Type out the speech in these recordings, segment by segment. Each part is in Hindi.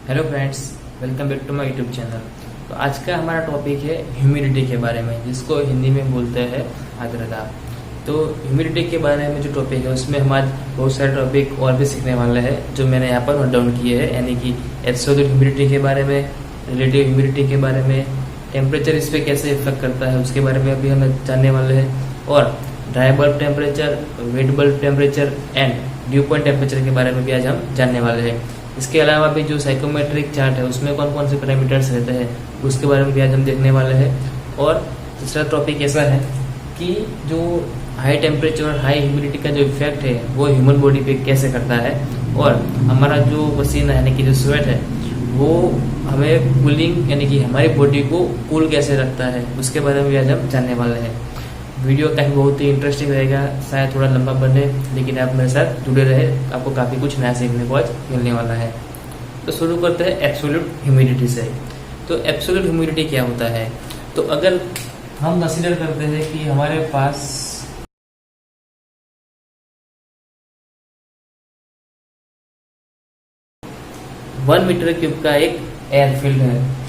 Hello friends, welcome back to my YouTube channel. तो आज का हमारा टॉपिक है ह्यूमिडिटी के बारे में, जिसको हिंदी में बोलते हैं आर्द्रता। तो ह्यूमिडिटी के बारे में जो टॉपिक है उसमें हम आज बहुत सारे टॉपिक और भी सीखने वाले हैं, जो मैंने यहाँ पर नोट डाउन किए हैं, यानी कि एब्सोल्यूट ह्यूमिडिटी के बारे में, रिलेटिव ह्यूमिडिटी के बारे में, टेम्परेचर इस पर कैसे इफेक्ट करता है उसके बारे में भी हम जानने वाले हैं, और dry bulb temperature, wet bulb temperature and due point temperature के बारे में भी आज हम जानने वाले हैं। इसके अलावा भी जो साइकोमेट्रिक चार्ट है उसमें कौन कौन से पैरामीटर्स रहते हैं उसके बारे में भी आज हम देखने वाले हैं। और तीसरा टॉपिक ऐसा है कि जो हाई टेम्परेचर और हाई ह्यूमिडिटी का जो इफेक्ट है वो ह्यूमन बॉडी पे कैसे करता है, और हमारा जो पसीना यानी कि जो स्वेट है वो हमें कूलिंग यानी कि हमारी बॉडी को कूल कैसे रखता है उसके बारे में भी आज हम जानने वाले हैं। वीडियो काफ़ी बहुत ही इंटरेस्टिंग रहेगा, शायद थोड़ा लंबा बने, लेकिन आप मेरे साथ जुड़े रहे, आपको काफ़ी कुछ नया सीखने को आज मिलने वाला है। तो शुरू करते हैं एब्सोल्यूट ह्यूमिडिटी से। तो एब्सोल्यूट ह्यूमिडिटी क्या होता है? तो अगर हम कंसीडर करते हैं कि हमारे पास वन मीटर क्यूब का एक एयरफील्ड है,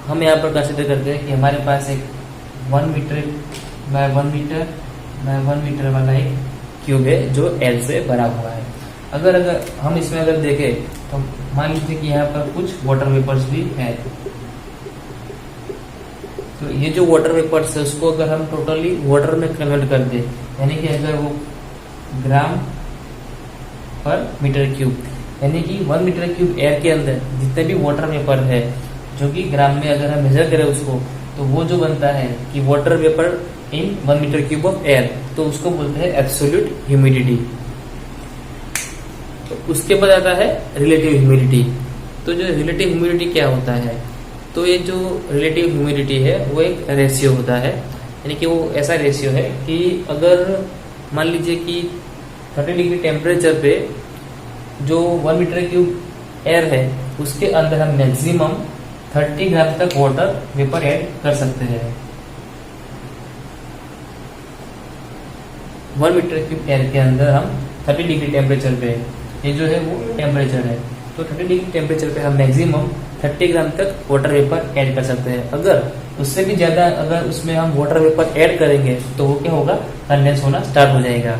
हम यहाँ पर कंसिडर करते हैं कि हमारे पास एक 1 metre by 1 metre by 1 metre वाला एक क्यूब है जो एल से भरा हुआ है। अगर हम इसमें अगर देखें तो मान लीजिए कि यहाँ पर कुछ वाटर वेपर्स भी है। तो ये जो वाटर वेपर्स है उसको अगर हम टोटली वाटर में कन्वर्ट कर दे, यानी कि अगर वो ग्राम पर मीटर क्यूब, यानी कि 1 मीटर क्यूब एयर के अंदर जितने भी वाटर वेपर है जो कि ग्राम में अगर हम मेजर करें उसको, तो वो जो बनता है कि water vapour in 1 metre cube of air, तो उसको बोलते हैं एब्सोल्यूट ह्यूमिडिटी। तो उसके बाद आता है रिलेटिव ह्यूमिडिटी। तो जो रिलेटिव ह्यूमिडिटी क्या होता है? तो ये जो रिलेटिव ह्यूमिडिटी है वो एक रेशियो होता है, यानी कि वो ऐसा रेशियो है कि अगर मान लीजिए कि 30 डिग्री टेम्परेचर पे जो 1 मीटर क्यूब एयर है उसके अंदर हम मैक्सिमम 30 ग्राम तक वाटर वेपर ऐड कर सकते हैं। 1 मीटर क्यूब एयर के अंदर हम 30 डिग्री टेम्परेचर पे, ये जो है वो टेम्परेचर है, तो 30 डिग्री टेम्परेचर पे हम मैक्सिमम 30 ग्राम तक वाटर वेपर ऐड कर सकते हैं। अगर उससे भी ज्यादा अगर उसमें हम वाटर वेपर ऐड करेंगे तो वो क्या होगा, कंडेंस होना स्टार्ट हो जाएगा।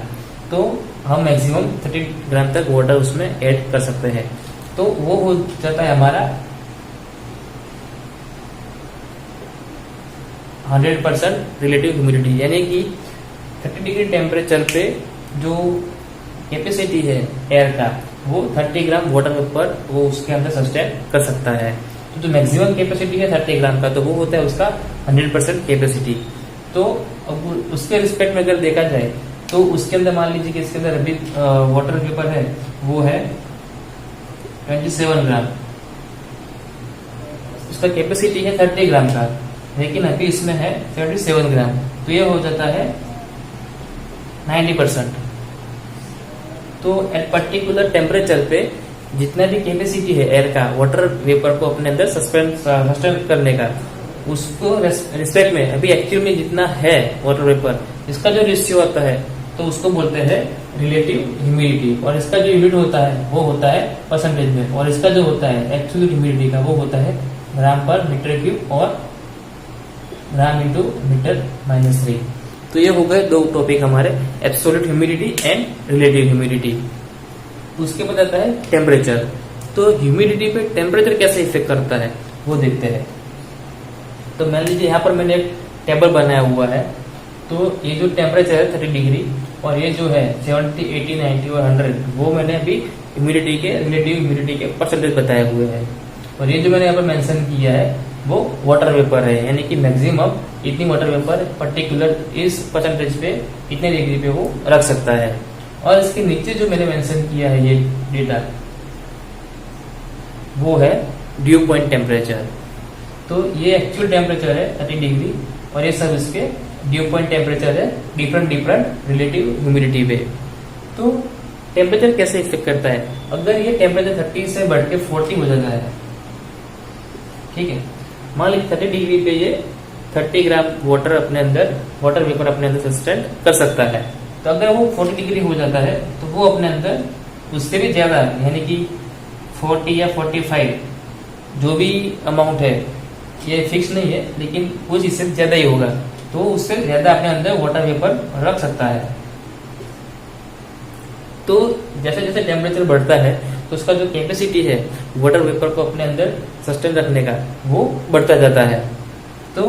तो हम मैक्सिमम 30 ग्राम तक वाटर उसमें ऐड कर सकते हैं। तो वो हो जाता है हमारा 100% रिलेटिव ह्यूमिडिटी, यानी कि 30 डिग्री टेम्परेचर पे जो कैपेसिटी है एयर का वो 30 ग्राम वाटर वेपर वो उसके अंदर सस्टेन कर सकता है। तो जो मैक्सिमम कैपेसिटी है 30 ग्राम का, तो वो होता है उसका 100% कैपेसिटी। तो अब उसके रिस्पेक्ट में अगर देखा जाए तो उसके अंदर मान लीजिए कि इसके अंदर अभी वाटर वेपर है वो है 27 ग्राम, उसका कैपेसिटी है 30 ग्राम का, लेकिन अभी इसमें है 37 ग्राम, तो ये हो जाता है 90%। तो एट पर्टिकुलर टेम्परेचर पे जितना भी कैपेसिटी है एयर का वाटर वेपर को अपने अंदर सस्टेन करने का, उसको रिस्पेक्ट में अभी एक्चुअल में जितना है वाटर वेपर, इसका जो रेशियो आता है तो उसको बोलते हैं रिलेटिव ह्यूमिडिटी। और इसका जो यूनिट होता है वो होता है परसेंटेज में, और इसका जो होता है एब्सोल्यूट ह्यूमिडिटी का वो होता है ग्राम पर मीटर क्यूब और ग्राम इंटू मीटर -3। तो ये हो गए दो टॉपिक हमारे, absolute humidity and relative humidity. उसके बाद आता है टेम्परेचर। तो ह्यूमिडिटी पे टेम्परेचर कैसे इफेक्ट करता है वो देखते हैं। तो मान लीजिए यहाँ पर मैंने एक टेबल बनाया हुआ है, तो ये जो टेम्परेचर है 30 डिग्री और ये जो है 70, 80, 90 और 100, वो मैंने अभी ह्यूमिडिटी के रिलेटिव ह्यूमिडिटी के परसेंटेज बताए हुए हैं। और ये जो मैंने यहाँ पर मेंशन किया है वो वाटर वेपर है, यानी कि मैक्सिमम इतनी वाटर वेपर पर्टिकुलर इस परसेंटेज पे इतने डिग्री पे वो रख सकता है। और इसके नीचे जो मैंने मेंशन किया है ये डेटा वो है ड्यू पॉइंट टेम्परेचर। तो ये एक्चुअल टेम्परेचर है 30 डिग्री और ये सब इसके ड्यू पॉइंट टेम्परेचर है डिफरेंट रिलेटिव ह्यूमिडिटी पे। तो टेम्परेचर कैसे इफेक्ट करता है? अगर ये टेम्परेचर 30 से बढ़ के 40 हो जाता है, ठीक है, मान लीजिए 30 डिग्री पे ये 30 ग्राम वाटर वेपर अपने अंदर सस्टेन कर सकता है, तो अगर वो 40 डिग्री हो जाता है तो वो अपने अंदर उससे भी ज़्यादा यानी कि 40 या 45 जो भी अमाउंट है, ये फिक्स नहीं है लेकिन कुछ इससे ज़्यादा ही होगा, तो उससे ज़्यादा अपने अंदर वाटर वेपर रख सकता है। तो जैसे जैसे टेम्परेचर बढ़ता है तो उसका जो कैपेसिटी है वाटर वेपर को अपने अंदर सस्टेन रखने का वो बढ़ता जाता है। तो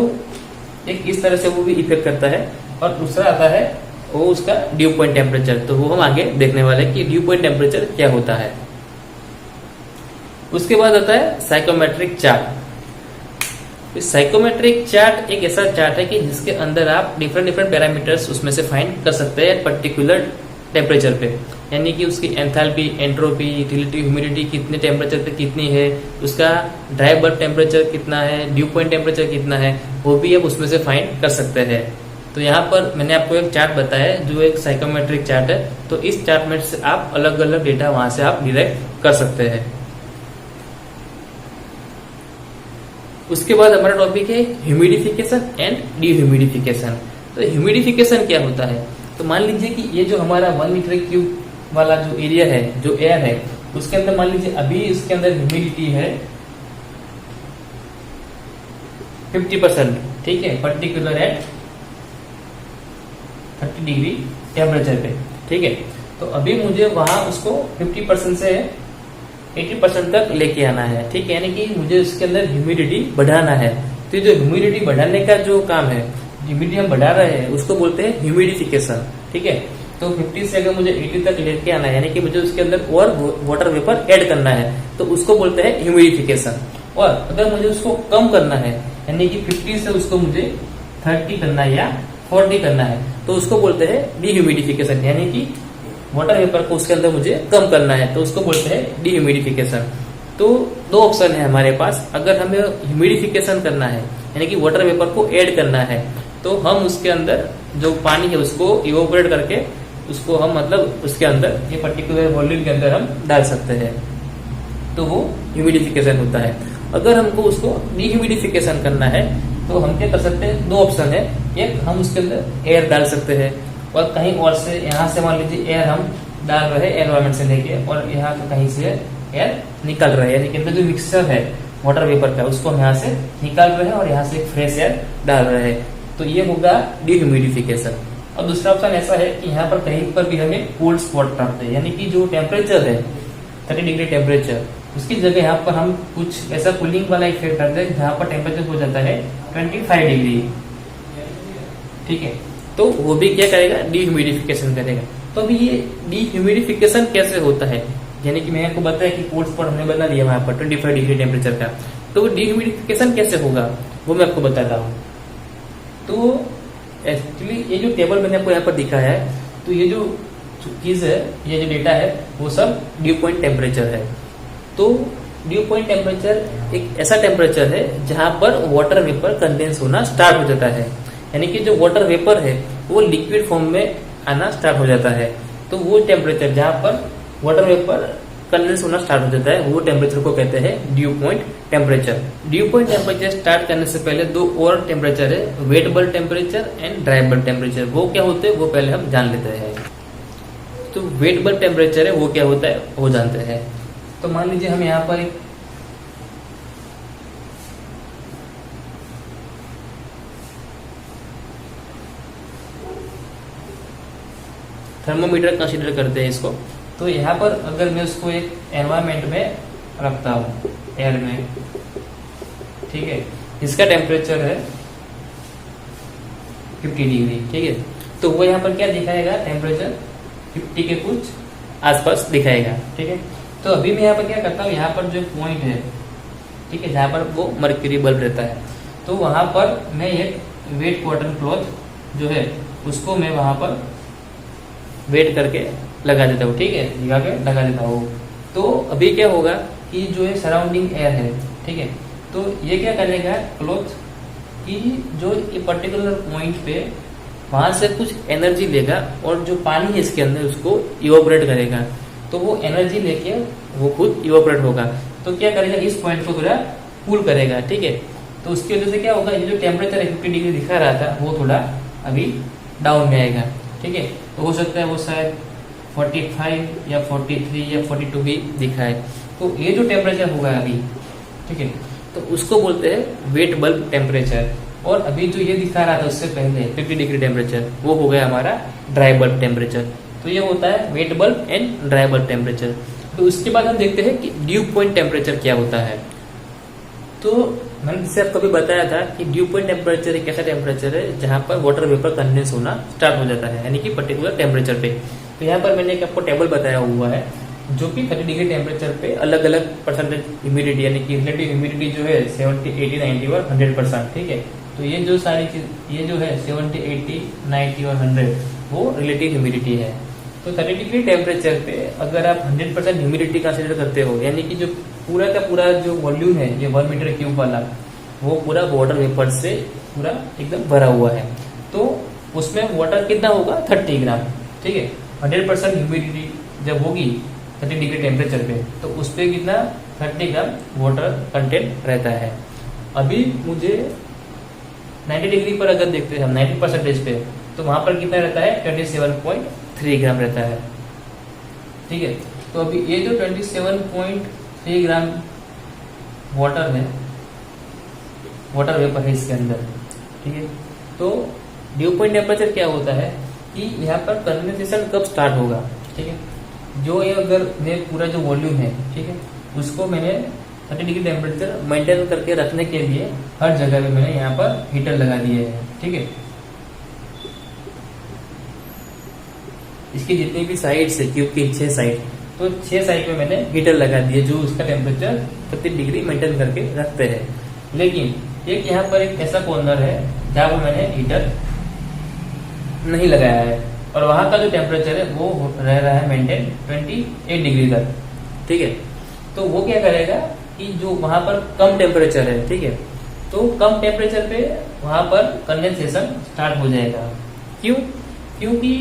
एक इस तरह से वो भी इफेक्ट करता है। और दूसरा आता है वो उसका ड्यू पॉइंट टेम्परेचर। तो वो हम आगे देखने वाले हैं कि ड्यू पॉइंट टेम्परेचर क्या होता है। उसके बाद आता है साइकोमेट्रिक चार्ट। साइकोमेट्रिक चार्ट एक ऐसा चार्ट है कि जिसके अंदर आप डिफरेंट पैरामीटर्स उसमें से फाइंड कर सकते हैं पर्टिकुलर टेम्परेचर पे, यानी कि उसकी एंथैल्पी, एंट्रोपी, यूटिलिटी, ह्यूमिडिटी कितने टेम्परेचर पे कितनी है, उसका ड्राई बल्ब टेम्परेचर कितना है, ड्यू पॉइंट टेम्परेचर कितना है, वो भी आप उसमें से फाइंड कर सकते हैं। तो यहाँ पर मैंने आपको एक चार्ट बताया है जो एक साइकोमेट्रिक चार्ट है। तो इस चार्ट में से आप अलग अलग डेटा वहां से आप डिराइव कर सकते हैं। उसके बाद हमारा टॉपिक है ह्यूमिडिफिकेशन एंड डीह्यूमिडिफिकेशन। तो ह्यूमिडिफिकेशन क्या होता है? तो मान लीजिए कि ये जो हमारा 1 मीटर क्यूब वाला जो एरिया है, जो एयर है, उसके अंदर मान लीजिए अभी इसके अंदर ह्यूमिडिटी है 50%, ठीक है, पर्टिकुलर एट 30 डिग्री टेम्परेचर पे, ठीक है। तो अभी मुझे वहां उसको 50% से 80% तक लेके आना है, ठीक है, यानी कि मुझे उसके अंदर ह्यूमिडिटी बढ़ाना है। तो जो ह्यूमिडिटी बढ़ाने का जो काम है, ह्यूमिडिटी हम बढ़ा रहे हैं, उसको बोलते हैं ह्यूमिडिफिकेशन, ठीक है। तो 50 से अगर मुझे 80 तक लेके आना है, यानी कि मुझे उसके अंदर और वाटर वेपर ऐड करना है, तो उसको बोलते हैं ह्यूमिडिफिकेशन। और अगर मुझे उसको कम करना है, यानी कि 50 से उसको मुझे 30 करना है या 40 करना है, तो उसको बोलते हैं डीह्यूमिडिफिकेशन, यानी कि वाटर वेपर को उसके अंदर मुझे कम करना है, तो उसको बोलते हैं डीह्यूमिडिफिकेशन। तो दो ऑप्शन है हमारे पास। अगर हमें ह्यूमिडिफिकेशन करना है, यानी कि वाटर वेपर को ऐड करना है, तो हम उसके अंदर जो पानी है उसको इवोपरेट करके उसको हम मतलब उसके अंदर ये पर्टिकुलर वॉल्यूम के अंदर हम डाल सकते हैं, तो वो ह्यूमिडिफिकेशन होता है। अगर हमको उसको डीह्यूमिडिफिकेशन करना है तो हम क्या कर सकते हैं? दो ऑप्शन है। एक, हम उसके अंदर एयर डाल सकते हैं, और कहीं और से यहाँ से मान लीजिए एयर हम डाल रहे हैं एनवायरमेंट से लेके, और यहाँ से कहीं से एयर निकल रहा है, यानी कि अंदर जो मिक्सचर है वाटर वेपर का उसको हम यहाँ से निकाल रहे हैं और यहाँ से एक फ्रेश एयर डाल रहे हैं, तो ये होगा डीह्यूमिडिफिकेशन। और दूसरा ऑप्शन ऐसा है कि यहाँ पर कहीं पर भी हमें कोल्ड स्पॉट प्राप्त है, यानी कि जो टेम्परेचर है 30 डिग्री टेम्परेचर, उसकी जगह यहाँ पर हम कुछ ऐसा कूलिंग वाला इफेक्ट करते हैं जहाँ पर टेम्परेचर हो जाता है 25 डिग्री, ठीक है। तो वो भी क्या करेगा? डीह्यूमिडिफिकेशन करेगा। तो अभी ये डीह्यूमिडिफिकेशन कैसे होता है? यानी कि मैंने आपको बताया कि कोल्ड स्पॉट हमने बना लिया वहां पर 25 डिग्री टेम्परेचर का, तो वो डीह्यूमिडिफिकेशन कैसे होगा वो मैं आपको बताता हूँ। तो एक्चुअली ये जो टेबल मैंने आपको यहाँ पर दिखाया है, तो ये जो चीज है, ये जो डेटा है, वो सब ड्यू पॉइंट टेम्परेचर है। तो ड्यू पॉइंट टेम्परेचर एक ऐसा टेम्परेचर है जहां पर वाटर वेपर कंडेंस होना स्टार्ट हो जाता है, यानी कि जो वाटर वेपर है वो लिक्विड फॉर्म में आना स्टार्ट हो जाता है। तो वो टेम्परेचर जहां पर वाटर वेपर कंडेंस होना स्टार्ट हो जाता है, वो टेम्परेचर को कहते हैं due point temperature. Due point temperature start करने से पहले दो और टेम्परेचर है, wet bulb temperature and dry bulb temperature. वो क्या होते हैं वो पहले हम जान लेते हैं। तो वेट बल्ब टेम्परेचर है वो क्या होता है वो जानते हैं। तो मान लीजिए हम यहाँ पर एक थर्मोमीटर कंसीडर करते हैं इसको। तो यहाँ पर अगर मैं उसको एक एनवायरमेंट में रखता हूँ, एयर में, ठीक है, इसका टेम्परेचर है 50 डिग्री, ठीक है। तो वो यहाँ पर क्या दिखाएगा? टेम्परेचर 50 के कुछ आसपास दिखाएगा, ठीक है। तो अभी मैं यहाँ पर क्या करता हूँ, यहाँ पर जो पॉइंट है, ठीक है, जहाँ पर वो मर्क्यूरी बल्ब रहता है, तो वहां पर मैं एक वेट कॉटन क्लॉथ जो है उसको मैं वहां पर वेट करके लगा देता हूँ, ठीक है, लगा के लगा देता हूँ। तो अभी क्या होगा कि जो है सराउंडिंग एयर है, ठीक है, तो ये क्या करेगा क्लॉथ कि जो ये पर्टिकुलर पॉइंट पे वहां से कुछ एनर्जी लेगा और जो पानी है इसके अंदर उसको इवोपरेट करेगा। तो वो एनर्जी लेके वो खुद इवोपरेट होगा। तो क्या करेगा? इस पॉइंट को थोड़ा कूल करेगा, ठीक है। तो उसकी वजह से क्या होगा, ये जो टेम्परेचर 50 डिग्री दिखा रहा था वो थोड़ा अभी डाउन में आएगा, ठीक है। तो हो सकता है वो शायद 45 या 43 या 42 भी दिखाए। तो ये जो टेम्परेचर होगा अभी, ठीक है, तो उसको बोलते हैं वेट बल्ब टेम्परेचर। और अभी जो ये दिखा रहा था उससे पहले 50 डिग्री टेम्परेचर, वो हो गया हमारा ड्राई बल्ब टेम्परेचर। तो ये होता है wet bulb and dry bulb temperature. तो उसके बाद हम देखते हैं कि ड्यू पॉइंट टेम्परेचर क्या होता है। तो मैंने जैसे आपको अभी बताया था कि ड्यू पॉइंट टेम्परेचर एक ऐसा टेम्परेचर है जहां पर वाटर वेपर कंडेंस होना स्टार्ट हो जाता है, यानी कि पर्टिकुलर टेम्परेचर पे। तो यहाँ पर मैंने एक आपको टेबल बताया हुआ है जो कि 30 डिग्री टेम्परेचर पे अलग अलग परसेंटेज ह्यूमिडिटी, यानी कि रिलेटिव ह्यूमिडिटी जो है 70, 80, 90 और 100%, ठीक है। तो ये जो सारी चीज, ये जो है 70, 80, 90 और 100 वो रिलेटिव ह्यूमिडिटी है। तो 30 डिग्री टेम्परेचर पे अगर आप 100% ह्यूमिडिटी कंसिडर करते हो, यानी कि जो पूरा का पूरा जो वॉल्यूम है ये 1 मीटर क्यूब वाला, वो पूरा वाटर वेपर से पूरा एकदम भरा हुआ है, तो उसमें वाटर कितना होगा 30 ग्राम, ठीक है। 100% ह्यूमिडिटी जब होगी 30 डिग्री टेम्परेचर पे, तो उस पर कितना 30 ग्राम वाटर कंटेंट रहता है। अभी मुझे 90 डिग्री पर अगर देखते हैं हम 90% पे, तो वहां पर कितना रहता है 27.3 ग्राम रहता है, ठीक है। तो अभी ये जो 27.3 ग्राम वाटर है, वाटर वेपर है इसके अंदर, ठीक है। तो ड्यू पॉइंट टेम्परेचर क्या होता है कि यहाँ पर कंडेंसेशन कब स्टार्ट होगा, ठीक है। जो ये अगर मैं पूरा जो वॉल्यूम है, ठीक है, उसको मैंने 30 डिग्री टेम्परेचर मेंटेन करके रखने के लिए हर जगह पे मैंने यहाँ पर हीटर लगा दिए हैं, ठीक है। इसकी जितनी भी साइड्स है क्यूब की 6 साइड, तो 6 साइड में मैंने हीटर लगा दिए जो उसका टेम्परेचर 30 डिग्री मेंटेन करके रखते हैं। लेकिन एक यहाँ पर एक ऐसा कॉर्नर है जहाँ पर मैंने हीटर नहीं लगाया है और वहां का जो टेम्परेचर है वो रह रहा है मेंटेन 28 डिग्री तक, ठीक है। तो वो क्या करेगा कि जो वहां पर कम टेम्परेचर है, ठीक है, तो कम टेम्परेचर पे वहां पर कंडेंसेशन स्टार्ट हो जाएगा। क्यों? क्योंकि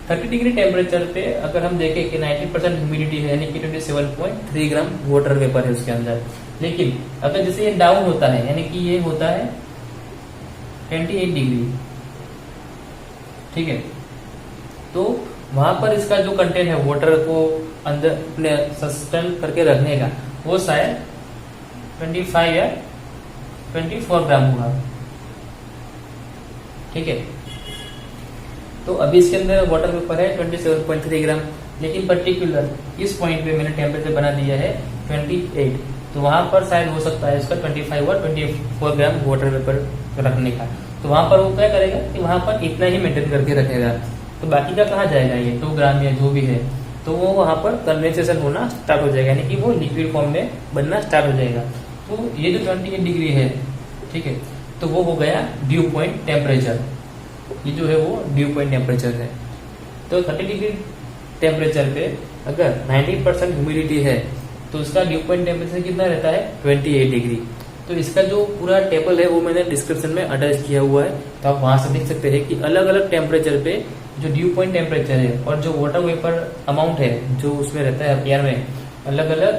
30 डिग्री टेम्परेचर पे अगर हम देखें कि 90% ह्यूमिडिटी है, यानी कि 27.3 ग्राम वाटर वेपर है उसके अंदर। लेकिन अगर जैसे ये डाउन होता है, यानी कि ये होता है 28 डिग्री, ठीक है, तो वहां पर इसका जो कंटेंट है वाटर को अंदर अपने सस्टेन करके रखने का, वो शायद 25 या 24 ग्राम होगा, ठीक है। तो अभी इसके अंदर वाटर वेपर है 27.3 ग्राम, लेकिन पर्टिकुलर इस पॉइंट पे मैंने टेम्परेचर बना दिया है 28, तो वहां पर शायद हो सकता है इसका 25 और 24 ग्राम वाटर वेपर रखने का। तो वहां पर वो क्या करेगा कि वहां पर इतना ही मेंटेन करके रखेगा, तो बाकी का कहाँ जाएगा, ये 2 ग्राम या जो भी है, तो वो वहां पर कंडेंसेशन होना स्टार्ट हो जाएगा, यानी कि वो लिक्विड फॉर्म में बनना स्टार्ट हो जाएगा। तो ये जो 28 डिग्री है, ठीक है, तो वो हो गया ड्यू पॉइंट टेम्परेचर। ये जो है वो ड्यू पॉइंट टेम्परेचर है। तो 30 डिग्री टेम्परेचर पे अगर 90% ह्यूमिडिटी है, तो उसका ड्यू पॉइंट टेम्परेचर कितना रहता है 28 डिग्री। तो इसका जो पूरा टेबल है वो मैंने डिस्क्रिप्शन में अटैच किया हुआ है, तो आप वहां से देख सकते हैं कि अलग अलग टेम्परेचर पे जो ड्यू पॉइंट टेम्परेचर है और जो वाटर वेपर अमाउंट है जो उसमें रहता है एयर में, अलग अलग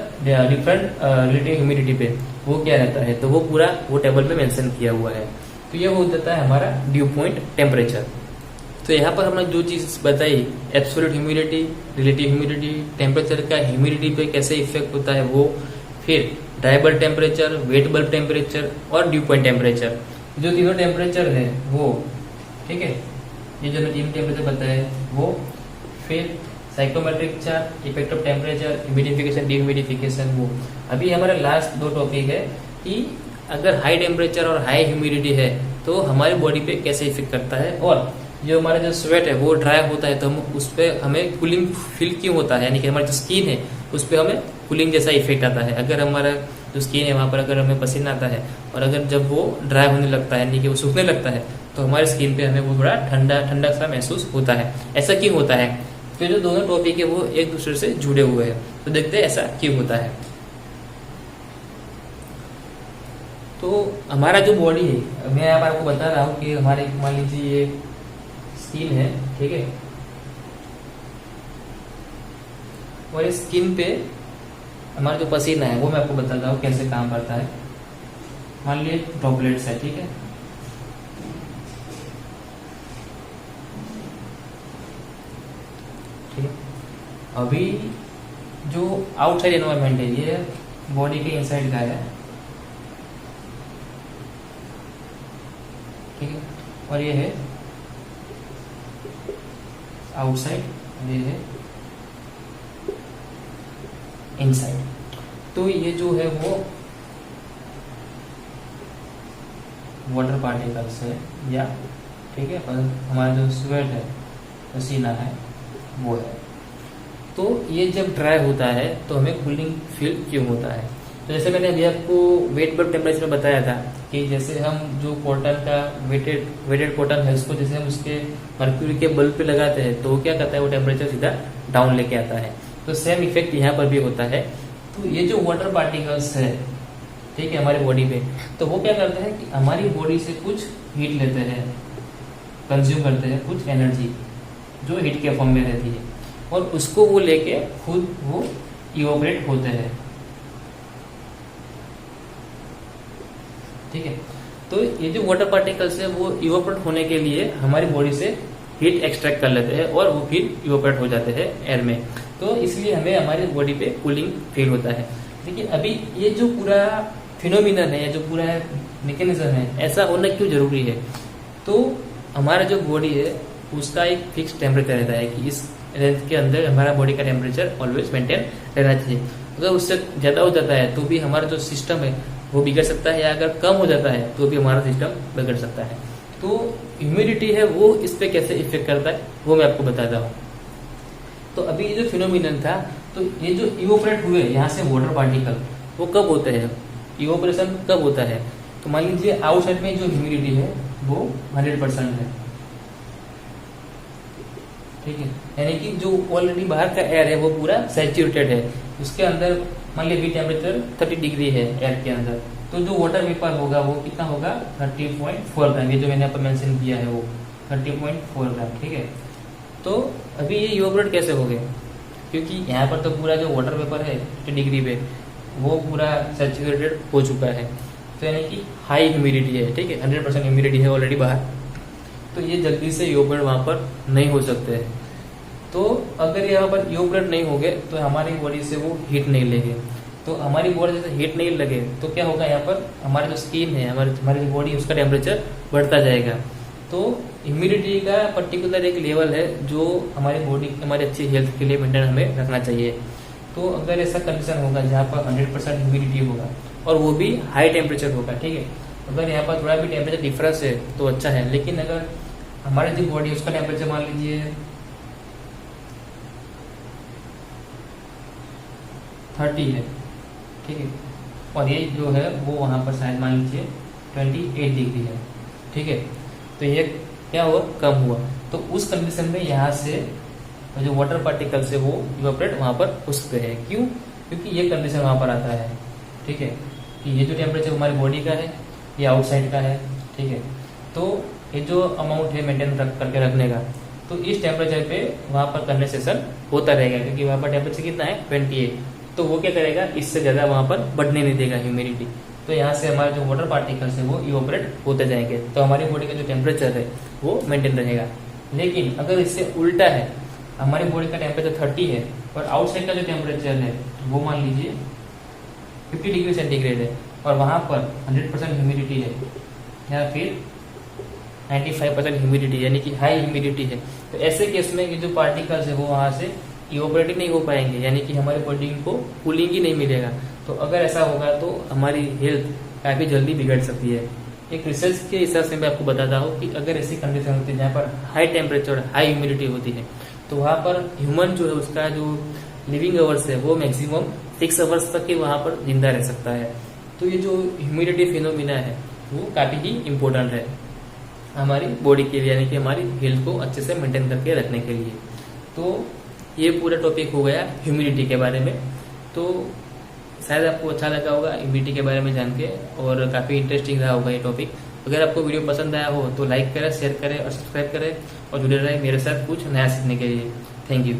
डिफरेंट रिलेटिव ह्यूमिडिटी पे वो क्या रहता है, तो वो पूरा वो टेबल में मेंशन किया हुआ है। तो ये हो जाता है हमारा ड्यू पॉइंट टेम्परेचर। तो यहाँ पर हमने जो चीज बताई, absolute humidity, relative humidity, temperature का ह्यूमिडिटी पे कैसे इफेक्ट होता है वो, फिर dry bulb temperature, wet bulb temperature और ड्यू पॉइंट टेम्परेचर, जो तीनों टेम्परेचर है वो, ठीक है, ये जो तीन टेम्परेचर बताए वो, फिर psychometric chart, effect of temperature, humidification, dehumidification, वो। अभी हमारा लास्ट 2 टॉपिक है कि अगर हाई टेम्परेचर और हाई ह्यूमिडिटी है तो हमारी बॉडी पे कैसे इफेक्ट करता है, और जो हमारा जो स्वेट है वो ड्राई होता है तो हम उस पर हमें कूलिंग फील क्यों होता है, यानी कि हमारी जो स्किन है उस पर हमें कूलिंग जैसा इफेक्ट आता है। अगर हमारा जो स्किन है वहां पर अगर हमें पसीना आता है और अगर जब वो ड्राई होने लगता है, यानी कि वो सूखने लगता है, तो हमारी स्किन पे हमें वो थोड़ा ठंडा ठंडा सा महसूस होता है। ऐसा क्यों होता है? तो जो दोनों टॉपिक है वो एक दूसरे से जुड़े हुए हैं, तो देखते हैं ऐसा क्यों होता है। तो हमारा जो बॉडी है, मैं यहाँ पर आपको बता रहा हूँ कि हमारे मान लीजिए ये स्किन है, ठीक है, और इस स्किन पे हमारा जो पसीना है वो मैं आपको बताता हूँ कैसे काम करता है। मान लीजिए ड्रॉपलेट्स है, ठीक है, ठीक है। अभी जो आउटसाइड एनवायरनमेंट है ये बॉडी के इनसाइड का है, ठीक है, और ये है आउटसाइड, ये है इनसाइड। तो ये जो है वो वाटर पार्टिकल्स है, या ठीक है, और हमारा जो स्वेट है, पसीना है, वो है। तो ये जब ड्राई होता है तो हमें कूलिंग फील क्यों होता है? तो जैसे मैंने अभी आपको वेट बल्ब टेम्परेचर में बताया था कि जैसे हम जो कॉटन का वेटेड कॉटन है उसको जैसे हम उसके मर्क्यूरी के बल्ब पे लगाते हैं तो क्या करता है, वो टेम्परेचर सीधा डाउन लेके आता है। तो सेम इफेक्ट यहाँ पर भी होता है। तो ये जो वाटर पार्टिकल्स है, ठीक है, हमारी बॉडी पे, तो वो क्या करते हैं कि हमारी बॉडी से कुछ हीट लेते हैं, कंज्यूम करते हैं कुछ एनर्जी जो हीट के फॉर्म में रहती है, और उसको वो लेके खुद वो इवोपरेट होते हैं, ठीक है। तो ये जो वाटर पार्टिकल्स है वो इवोपरेट होने के लिए हमारी बॉडी से हीट एक्सट्रैक्ट कर लेते हैं और वो फिर इवोपरेट हो जाते हैं एयर में। तो इसलिए हमें हमारी बॉडी पे कूलिंग फील होता है। लेकिन अभी ये जो पूरा फिनोमिनन है, जो पूरा मैकेनिज्म है, ऐसा होना क्यों जरूरी है? तो हमारा जो बॉडी है उसका एक फिक्स टेम्परेचर रहता है कि इस रेंज के अंदर हमारा बॉडी का टेम्परेचर ऑलवेज मेंटेन रहना चाहिए। अगर उससे ज़्यादा हो जाता है तो भी हमारा जो सिस्टम है वो बिगड़ सकता है, या अगर कम हो जाता है तो भी हमारा सिस्टम बिगड़ सकता है। तो ह्यूमिडिटी है वो इस पे कैसे इफेक्ट करता है वो मैं आपको बताता हूँ। तो अभी ये जो फिनोमिनन था, तो ये जो इवोपरेट हुए यहाँ से वाटर पार्टिकल, वो कब होते हैं, इवोपरेशन कब होता है? तो मान लीजिए आउटसाइड में जो ह्यूमिडिटी है वो 100% है, ठीक है, यानी कि जो ऑलरेडी बाहर का एयर है वो पूरा सैचुरेटेड है, उसके अंदर मान लीजिए टेम्परेचर 30 डिग्री है एयर के अंदर, तो जो वाटर वेपर होगा वो कितना होगा, 30.4 ग्राम, ये जो मैंने आपको मेंशन किया है वो 30.4 ग्राम, ठीक है। तो अभी ये इवोपरेट कैसे हो गए? क्योंकि यहाँ पर तो पूरा जो वाटर वेपर है 30 डिग्री पे वो पूरा सैचुरेटेड हो चुका है, तो यानी कि हाई ह्यूमिडिटी है, ठीक है, 100% ह्यूमिडिटी है ऑलरेडी बाहर, तो ये जल्दी से इवोपरेट वहाँ पर नहीं हो सकते हैं। तो अगर यहाँ पर इवोपरेट नहीं हो गए तो हमारी बॉडी से वो हीट नहीं लेंगे, तो हमारी बॉडी से हीट नहीं लगे तो क्या होगा, यहाँ पर हमारी जो स्किन है, हमारी जो बॉडी, उसका टेम्परेचर बढ़ता जाएगा। तो ह्यूमिडिटी का पर्टिकुलर एक लेवल है जो हमारी बॉडी, हमारी अच्छी हेल्थ के लिए मेंटेन हमें रखना चाहिए। तो अगर ऐसा कंडीशन होगा जहाँ पर 100% ह्यूमिडिटी होगा और वो भी हाई टेम्परेचर होगा, ठीक है, अगर यहाँ पर थोड़ा भी टेम्परेचर डिफरेंस है तो अच्छा है। लेकिन अगर हमारी जो बॉडी उसका टेम्परेचर मान लीजिए 30 है, ठीक है, और ये जो है वो वहाँ पर शायद मान लीजिए 28 डिग्री है, ठीक है, तो ये क्या हुआ, कम हुआ। तो उस कंडीशन में यहाँ से जो वाटर पार्टिकल्स है वो इवोपरेट वहाँ पर हो सकते हैं। क्यों? क्योंकि ये कंडीशन वहाँ पर आता है, ठीक है, कि ये जो टेम्परेचर हमारी बॉडी का है ये आउटसाइड का है, ठीक है, तो ये जो अमाउंट है मेंटेन करके रखने का, तो इस टेम्परेचर पे वहाँ पर कंडेंसेशन होता रहेगा, क्योंकि वहाँ पर टेम्परेचर कितना है 28, तो वो क्या करेगा, इससे ज़्यादा वहाँ पर बढ़ने नहीं देगा ह्यूमिडिटी। तो यहाँ से हमारे जो वाटर पार्टिकल्स है वो इवोपरेट होते जाएंगे, तो हमारी बॉडी का जो टेम्परेचर है वो मेंटेन रहेगा। लेकिन अगर इससे उल्टा है, हमारी बॉडी का टेम्परेचर 30 है और आउटसाइड का जो टेम्परेचर है वो मान लीजिए 50 डिग्री सेंटीग्रेड है और वहाँ पर 100% ह्यूमिडिटी है या फिर 95% ह्यूमिडिटी, यानी कि हाई ह्यूमिडिटी है, तो ऐसे केस में ये जो पार्टिकल्स है वो वहाँ से इवोपरेट ही नहीं हो पाएंगे, यानी कि हमारी बॉडी को कूलिंग ही नहीं मिलेगा। तो अगर ऐसा होगा तो हमारी हेल्थ काफ़ी जल्दी बिगड़ सकती है। एक रिसर्च के हिसाब से मैं आपको बताता हूँ कि अगर ऐसी कंडीशन होती है जहाँ पर हाई टेम्परेचर, हाई ह्यूमिडिटी होती है, तो वहाँ पर ह्यूमन जो है उसका जो लिविंग आवर्स है वो मैक्सिमम 6 आवर्स तक ही वहाँ पर जिंदा रह सकता है। तो ये जो ह्यूमिडिटी फिनोमिना है वो काफ़ी ही इम्पोर्टेंट है हमारी बॉडी के लिए, यानी कि हमारी हेल्थ को अच्छे से मेंटेन करके रखने के लिए। तो ये पूरा टॉपिक हो गया ह्यूमिडिटी के बारे में। तो शायद आपको अच्छा लगा होगा ह्यूमिडिटी के बारे में जान के, और काफ़ी इंटरेस्टिंग रहा होगा ये टॉपिक। अगर आपको वीडियो पसंद आया हो तो लाइक करें, शेयर करें और सब्सक्राइब करें, और जुड़े रहें मेरे साथ कुछ नया सीखने के लिए। Thank you.